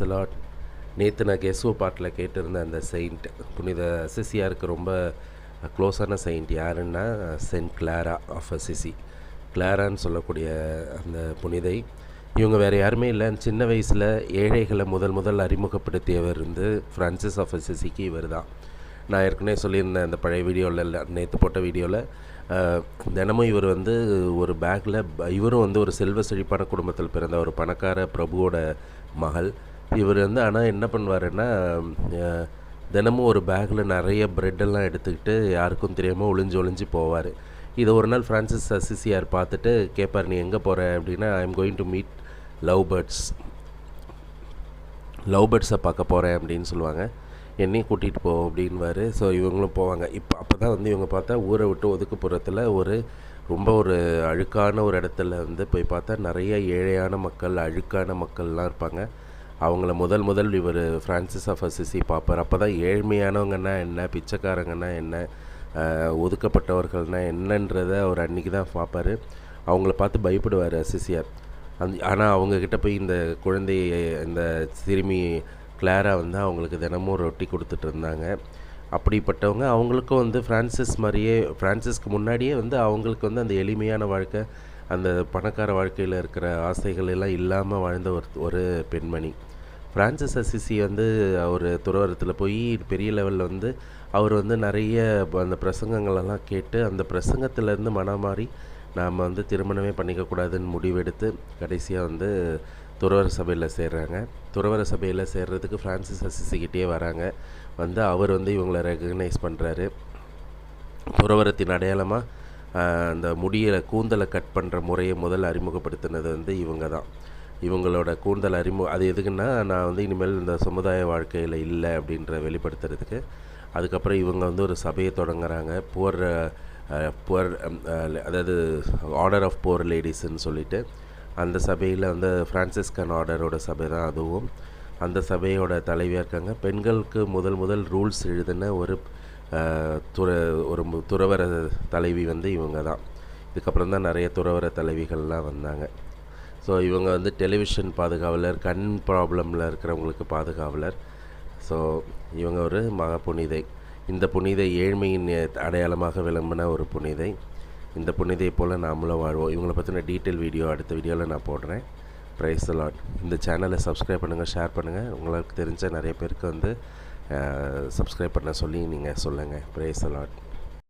Price lot. நேற்று நான் gesso பாட்டில் கேட்டிருந்த அந்த செயிண்ட் புனித அசிசியாருக்கு ரொம்ப க்ளோஸான செயிண்ட் யாருன்னா செயின்ட் கிளாரா ஆஃப் அசிசி. கிளாரான்னு சொல்லக்கூடிய அந்த புனிதை இவங்க வேறு யாருமே இல்லை. சின்ன வயசில் ஏழைகளை முதல் அறிமுகப்படுத்தியவர் வந்து ஃப்ரான்சிஸ் ஆஃப் அசிசிக்கு இவர் தான். நான் ஏற்கனவே சொல்லியிருந்தேன் அந்த பழைய வீடியோவில், நேற்று போட்ட வீடியோவில். தினமும் இவர் வந்து ஒரு பேக்கில், இவரும் வந்து ஒரு செல்வ செழிப்பான குடும்பத்தில் பிறந்த ஒரு பணக்கார பிரபுவோட மகள். இவர் வந்து ஆனால் என்ன பண்ணுவாருன்னா, தினமும் ஒரு பேக்கில் நிறைய ப்ரெட்டெல்லாம் எடுத்துக்கிட்டு யாருக்கும் தெரியாமல் ஒளிஞ்சு போவார். இதை ஒரு நாள் ஃப்ரான்சிஸ் அசிசியார் பார்த்துட்டு கேட்பார், நீ எங்கே போகிற அப்படின்னா, I am going to meet love பேர்ட்ஸை பார்க்க போகிறேன் அப்படின்னு சொல்லுவாங்க. என்னையும் கூட்டிகிட்டு போ அப்படின்வார். ஸோ இவங்களும் போவாங்க. அப்போ தான் வந்து இவங்க பார்த்தா ஊரை விட்டு ஒதுக்குப்புறத்தில் ரொம்ப அழுக்கான ஒரு இடத்துல வந்து போய் பார்த்தா நிறைய ஏழையான மக்கள், அழுக்கான மக்கள்லாம் இருப்பாங்க. அவங்கள முதல் இவர் ஃப்ரான்சிஸ் ஆஃப் அசிசி பார்ப்பார். அப்போ தான் ஏழ்மையானவங்கன்னா என்ன, பிச்சைக்காரங்கன்னா என்ன, ஒதுக்கப்பட்டவர்கள்னால் என்னன்றதை அவர் அன்றைக்கி தான் பார்ப்பார். அவங்கள பார்த்து பயப்படுவார் அசிசியார். ஆனால் அவங்கக்கிட்ட போய் இந்த இந்த சிறுமி கிளாரா வந்து அவங்களுக்கு தினமும் ரொட்டி கொடுத்துட்டு இருந்தாங்க. அப்படிப்பட்டவங்க அவங்களுக்கும் வந்து ஃப்ரான்சிஸ்க்கு முன்னாடியே வந்து அவங்களுக்கு வந்து அந்த எளிமையான வாழ்க்கை, அந்த பணக்கார வாழ்க்கையில் இருக்கிற ஆசைகள் எல்லாம் இல்லாமல் வாழ்ந்த ஒரு பெண்மணி. ஃப்ரான்சிஸ் அசிசி வந்து அவர் துறவரத்தில் போய் பெரிய லெவலில் வந்து அவர் வந்து நிறைய அந்த பிரசங்கங்களெல்லாம் கேட்டு, அந்த பிரசங்கத்திலேருந்து மனம் மாறி நாம் வந்து திருமணமே பண்ணிக்கக்கூடாதுன்னு முடிவெடுத்து கடைசியாக வந்து துறவர சபையில் சேர்றாங்க. துறவர சபையில் சேர்றதுக்கு ஃப்ரான்சிஸ் அசிசிக்கிட்டே வராங்க. வந்து அவர் வந்து இவங்களை ரெகக்னைஸ் பண்ணுறாரு. துறவரத்தின் அடையாளமாக அந்த கூந்தலை கட் பண்ணுற முறையை அறிமுகப்படுத்தினது வந்து இவங்க தான். இவங்களோட கூந்தல் அது எதுக்குன்னா, நான் வந்து இனிமேல் இந்த சமுதாய வாழ்க்கையில் இல்லை அப்படின்ற வெளிப்படுத்துறதுக்கு. அதுக்கப்புறம் இவங்க வந்து ஒரு சபையை தொடங்குறாங்க, புவர் அதாவது ஆர்டர் ஆஃப் புவர் லேடிஸ்ன்னு சொல்லிட்டு. அந்த சபையில் வந்து ஃப்ரான்சிஸ்கன் ஆர்டரோட சபை தான் அதுவும். அந்த சபையோட தலைவியாக இருக்காங்க. பெண்களுக்கு முதல் ரூல்ஸ் எழுதின ஒரு துறவர தலைவி வந்து இவங்க தான். இதுக்கப்புறம் தான் நிறைய துறவர தலைவிகள்லாம் வந்தாங்க. ஸோ இவங்க வந்து டெலிவிஷன் பாதுகாவலர், கண் ப்ராப்ளமில் இருக்கிறவங்களுக்கு பாதுகாவலர். ஸோ இவங்க ஒரு புனிதை. இந்த புனிதை ஏழ்மையின் அடையாளமாக விளம்பின ஒரு புனிதை. இந்த புனிதையை போல் நாமளும் வாழ்வோம். இவங்களை பற்றின டீட்டெயில் வீடியோ அடுத்த வீடியோவில் நான் போடுறேன். Praise the Lord. இந்த சேனலை சப்ஸ்கிரைப் பண்ணுங்கள், ஷேர் பண்ணுங்கள். உங்களுக்கு தெரிஞ்ச நிறைய பேருக்கு வந்து சப்ஸ்கிரைப் பண்ண சொல்லி நீங்கள் சொல்லுங்கள். Praise the Lord.